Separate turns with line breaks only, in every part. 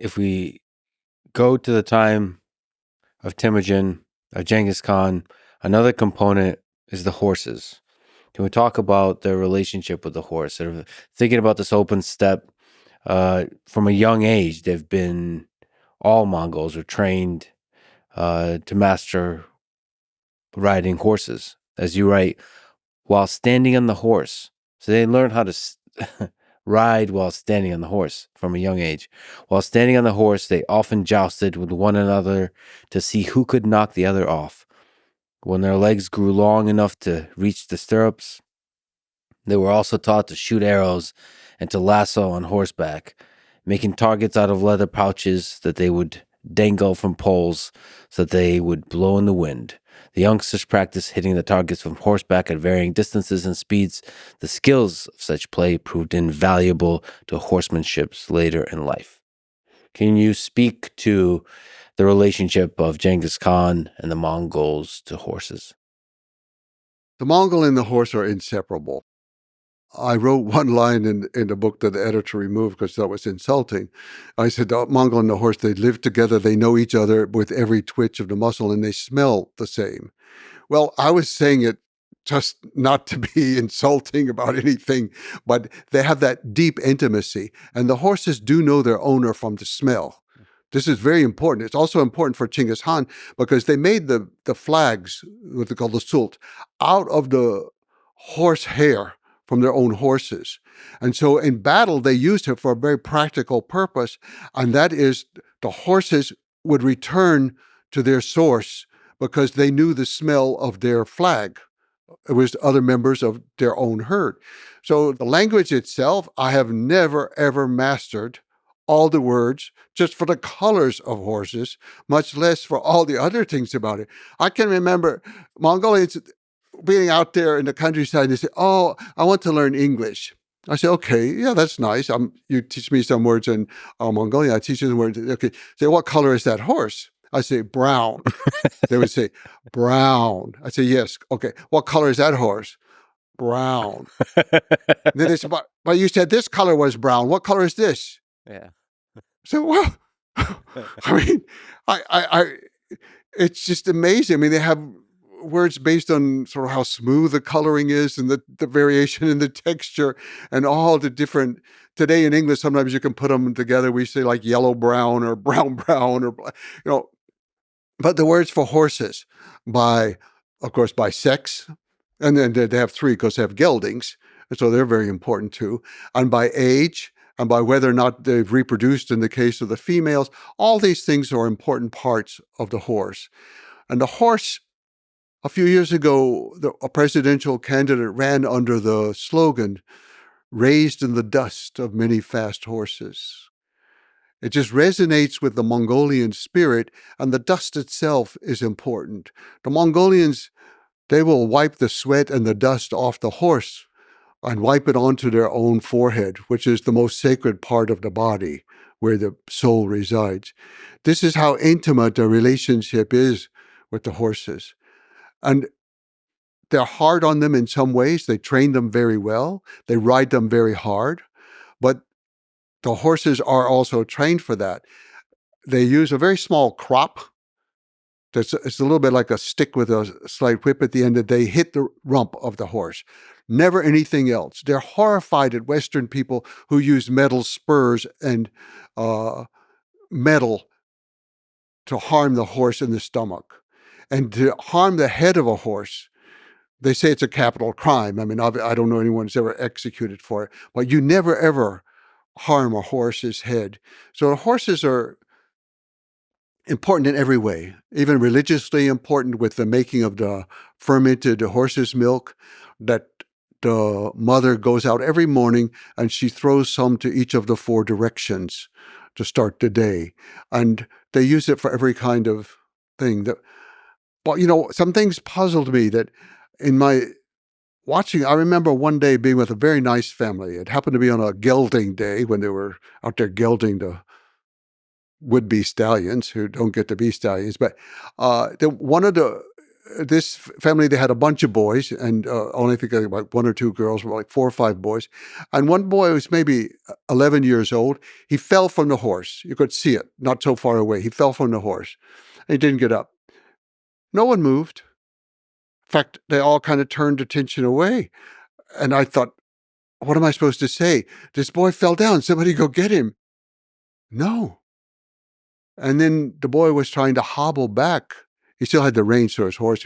if we go to the time of Temujin, of Genghis Khan, another component is the horses. Can we talk about their relationship with the horse? They're thinking about this open steppe from a young age. They've been, all Mongols are trained to master riding horses, as you write, while standing on the horse. So they learn how to ride while standing on the horse from a young age. While standing on the horse, they often jousted with one another to see who could knock the other off. When their legs grew long enough to reach the stirrups, they were also taught to shoot arrows and to lasso on horseback, making targets out of leather pouches that they would dangle from poles so that they would blow in the wind. The youngsters practiced hitting the targets from horseback at varying distances and speeds. The skills of such play proved invaluable to horsemanship later in life. Can you speak to the relationship of Genghis Khan and the Mongols to horses?
The Mongol and the horse are inseparable. I wrote one line in the book that the editor removed because that was insulting. I said, the Mongol and the horse, they live together, they know each other with every twitch of the muscle, and they smell the same. Well, I was saying it just not to be insulting about anything, but they have that deep intimacy. And the horses do know their owner from the smell. This is very important. It's also important for Genghis Khan because they made the flags, what they call the sult, out of the horse hair from their own horses. And so in battle, they used it for a very practical purpose, and that is the horses would return to their source because they knew the smell of their flag. It was other members of their own herd. So the language itself, I have never, ever mastered all the words just for the colors of horses, much less for all the other things about it. I can remember Mongolians being out there in the countryside and they say, oh, I want to learn English. I say, okay, yeah, that's nice. You teach me some words in Mongolian. I teach you some words. Okay, say, what color is that horse? I say, brown. They would say, brown. I say, yes. Okay, what color is that horse? Brown. Then they say, but you said this color was brown. What color is this?
Yeah.
So, well, I mean, I it's just amazing. I mean, they have words based on sort of how smooth the coloring is and the variation in the texture and all the different. Today in English, sometimes you can put them together. We say like yellow brown or brown brown or, but the words for horses of course, by sex, and then they have three because they have geldings, and so they're very important too, and by age, and by whether or not they've reproduced in the case of the females. All these things are important parts of the horse. And the horse, a few years ago, a presidential candidate ran under the slogan, raised in the dust of many fast horses. It just resonates with the Mongolian spirit, and the dust itself is important. The Mongolians, they will wipe the sweat and the dust off the horse and wipe it onto their own forehead, which is the most sacred part of the body, where the soul resides. This is how intimate the relationship is with the horses. And they're hard on them in some ways. They train them very well. They ride them very hard. But the horses are also trained for that. They use a very small crop. It's a little bit like a stick with a slight whip at the end that they hit the rump of the horse. Never anything else. They're horrified at Western people who use metal spurs and metal to harm the horse in the stomach. And to harm the head of a horse, they say it's a capital crime. I mean, I don't know anyone who's ever executed for it, but you never, ever harm a horse's head. So the horses are important in every way, even religiously important with the making of the fermented horse's milk, that the mother goes out every morning and she throws some to each of the four directions to start the day. And they use it for every kind of thing. But, some things puzzled me that in my watching, I remember one day being with a very nice family. It happened to be on a gelding day when they were out there gelding the would-be stallions who don't get to be stallions. But one of the this family, they had a bunch of boys, and only think about 1 or 2 girls, like 4 or 5 boys. And one boy was maybe 11 years old. He fell from the horse. You could see it, not so far away. He fell from the horse. And he didn't get up. No one moved. In fact, they all kind of turned attention away. And I thought, what am I supposed to say? This boy fell down. Somebody go get him. No. And then the boy was trying to hobble back. He still had the reins to his horse.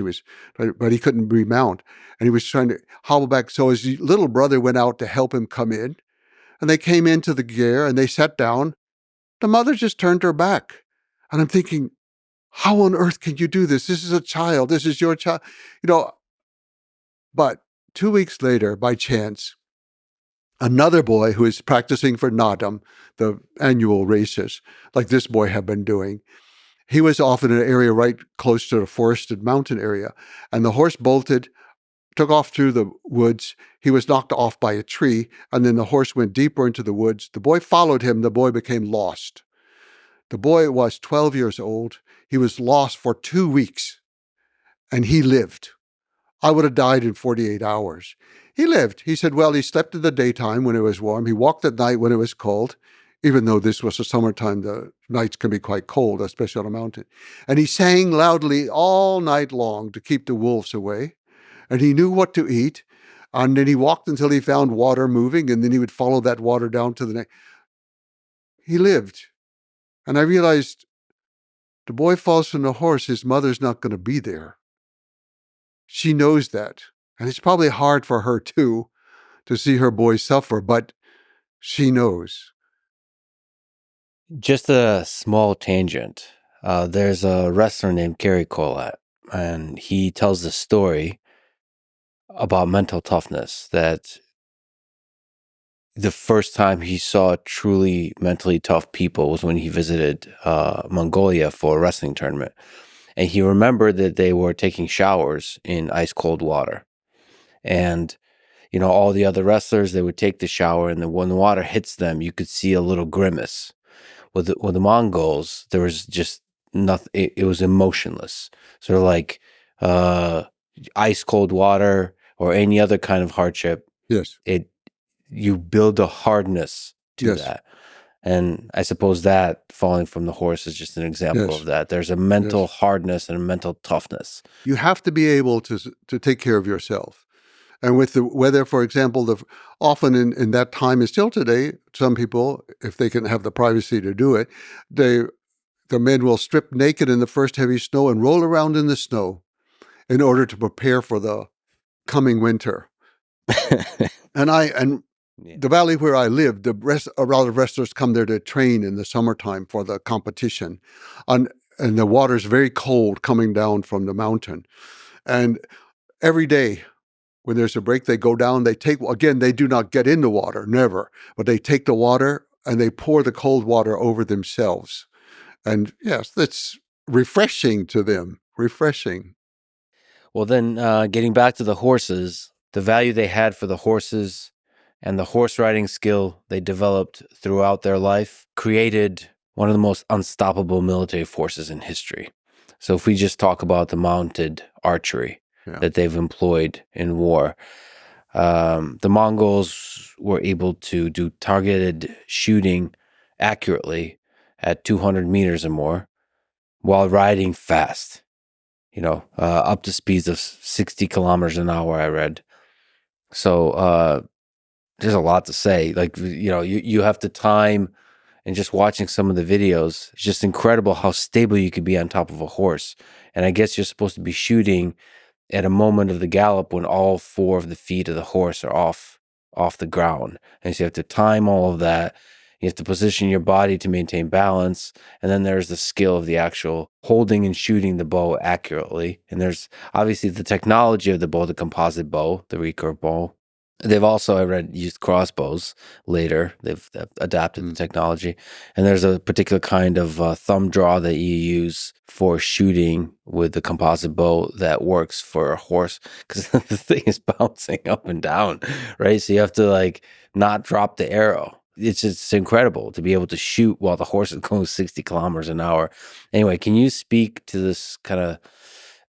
But he couldn't remount. And he was trying to hobble back. So his little brother went out to help him come in. And they came into the gear and they sat down. The mother just turned her back. And I'm thinking, how on earth can you do this? This is a child. This is your child. But 2 weeks later, by chance, another boy who is practicing for Nadam, the annual races, like this boy had been doing, he was off in an area right close to the forested mountain area. And the horse bolted, took off through the woods. He was knocked off by a tree. And then the horse went deeper into the woods. The boy followed him. The boy became lost. The boy was 12 years old. He was lost for 2 weeks. And he lived. I would have died in 48 hours. He lived. He said, well, he slept in the daytime when it was warm. He walked at night when it was cold. Even though this was the summertime, the nights can be quite cold, especially on a mountain. And he sang loudly all night long to keep the wolves away. And he knew what to eat. And then he walked until he found water moving, and then he would follow that water down to the next. He lived. And I realized the boy falls from the horse, his mother's not going to be there. She knows that. And it's probably hard for her, too, to see her boy suffer, but she knows.
Just a small tangent. There's a wrestler named Gary Collat, and he tells the story about mental toughness, that the first time he saw truly mentally tough people was when he visited Mongolia for a wrestling tournament. And he remembered that they were taking showers in ice cold water. And, all the other wrestlers, they would take the shower, and then when the water hits them, you could see a little grimace. With the Mongols, there was just nothing. It was emotionless, sort of like ice cold water or any other kind of hardship.
Yes.
You build a hardness to that. And I suppose that falling from the horse is just an example of that. There's a mental hardness and a mental toughness.
You have to be able to take care of yourself. And with the weather, for example, often in that time and still today, some people, if they can have the privacy to do it, the men will strip naked in the first heavy snow and roll around in the snow in order to prepare for the coming winter. And the valley where I live, a lot of wrestlers come there to train in the summertime for the competition. And the water's very cold coming down from the mountain. And every day, when there's a break, they go down, they do not get in the water, never, but they take the water and they pour the cold water over themselves. And yes, that's refreshing to them, refreshing.
Well, then getting back to the horses, the value they had for the horses and the horse riding skill they developed throughout their life created one of the most unstoppable military forces in history. So if we just talk about the mounted archery that they've employed in war, the Mongols were able to do targeted shooting accurately at 200 meters or more while riding fast, up to speeds of 60 kilometers an hour, I read. So there's a lot to say. Like, you have to time, and just watching some of the videos, it's just incredible how stable you could be on top of a horse. And I guess you're supposed to be shooting at a moment of the gallop when all 4 of the feet of the horse are off the ground. And so you have to time all of that. You have to position your body to maintain balance. And then there's the skill of the actual holding and shooting the bow accurately. And there's obviously the technology of the bow, the composite bow, the recurve bow. They've also, I read, used crossbows later. They've adapted the technology. And there's a particular kind of thumb draw that you use for shooting with the composite bow that works for a horse, because the thing is bouncing up and down, right? So you have to not drop the arrow. It's just incredible to be able to shoot while the horse is going 60 kilometers an hour. Anyway, can you speak to this kind of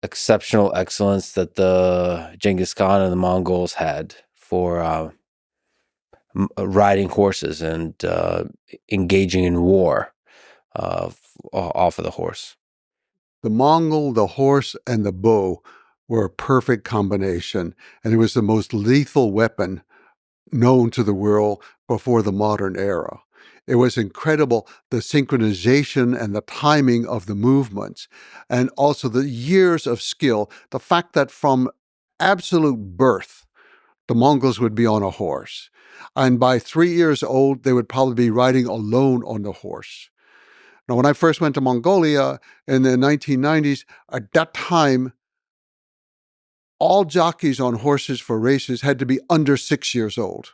exceptional excellence that the Genghis Khan and the Mongols had for riding horses and engaging in war off of the horse.
The Mongol, the horse, and the bow were a perfect combination, and it was the most lethal weapon known to the world before the modern era. It was incredible, the synchronization and the timing of the movements, and also the years of skill. The fact that from absolute birth, the Mongols would be on a horse. And by 3 years old, they would probably be riding alone on the horse. Now, when I first went to Mongolia in the 1990s, at that time, all jockeys on horses for races had to be under 6 years old.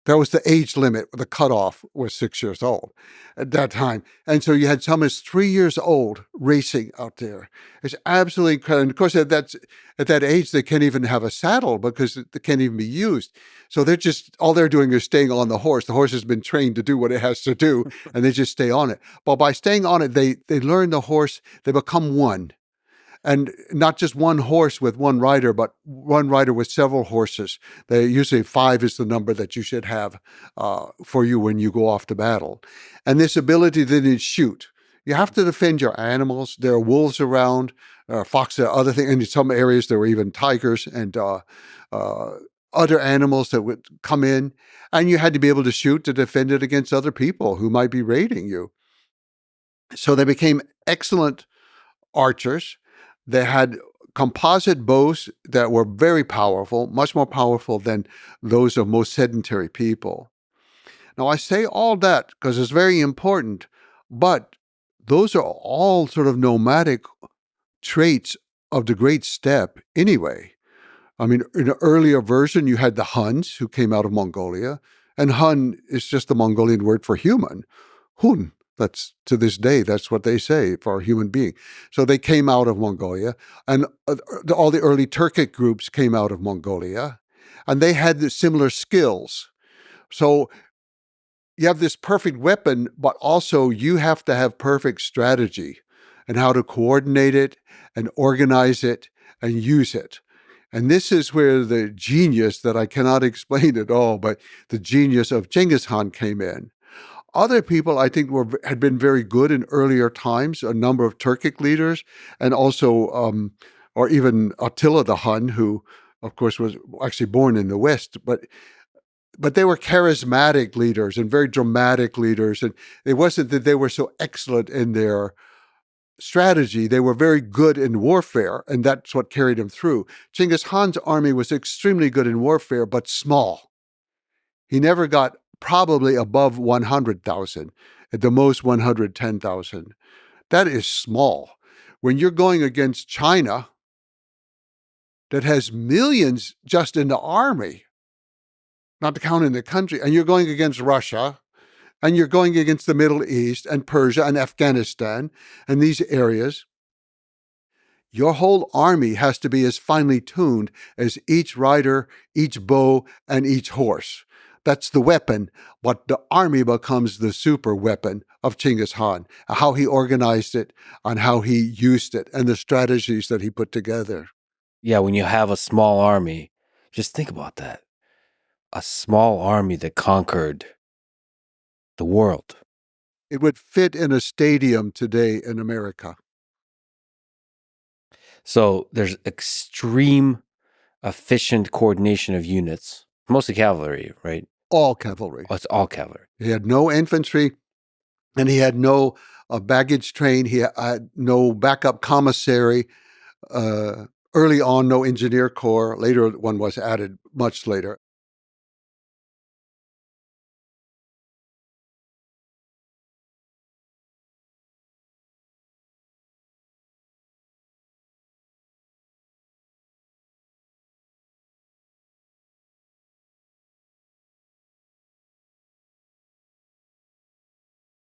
That was the age limit. The cutoff was 6 years old at that time. And so you had some as 3 years old racing out there. It's absolutely incredible. And of course, at that age, they can't even have a saddle because it can't even be used. So all they're doing is staying on the horse. The horse has been trained to do what it has to do, and they just stay on it. But by staying on it, they learn the horse, they become one. And not just one horse with one rider, but one rider with several horses. They usually 5 is the number that you should have for you when you go off to battle. And this ability then to shoot. You have to defend your animals. There are wolves around, foxes, other things. And in some areas, there were even tigers and other animals that would come in. And you had to be able to shoot to defend it against other people who might be raiding you. So they became excellent archers. They had composite bows that were very powerful, much more powerful than those of most sedentary people. Now, I say all that because it's very important, but those are all sort of nomadic traits of the Great Steppe anyway. I mean, in an earlier version, you had the Huns who came out of Mongolia, and Hun is just the Mongolian word for human. Hun. That's to this day, that's what they say for a human being. So they came out of Mongolia, and all the early Turkic groups came out of Mongolia, and they had the similar skills. So you have this perfect weapon, but also you have to have perfect strategy and how to coordinate it and organize it and use it. And this is where the genius that I cannot explain at all, but the genius of Genghis Khan came in. Other people, I think, had been very good in earlier times, a number of Turkic leaders, and also, or even Attila the Hun, who, of course, was actually born in the West, but they were charismatic leaders and very dramatic leaders. And it wasn't that they were so excellent in their strategy. They were very good in warfare, and that's what carried them through. Genghis Khan's army was extremely good in warfare, but small. He never got probably above 100,000, at the most 110,000. That is small. When you're going against China, that has millions just in the army, not to count in the country, and you're going against Russia, and you're going against the Middle East and Persia and Afghanistan and these areas, your whole army has to be as finely tuned as each rider, each bow, and each horse. That's the weapon, but the army becomes the super weapon of Genghis Khan, how he organized it and how he used it and the strategies that he put together.
Yeah, when you have a small army, just think about that. A small army that conquered the world.
It would fit in a stadium today in America.
So there's extreme efficient coordination of units, mostly cavalry, right?
All cavalry.
Oh, it's all cavalry.
He had no infantry, and he had no baggage train. He had no backup commissary. Early on, no engineer corps. Later, one was added much later.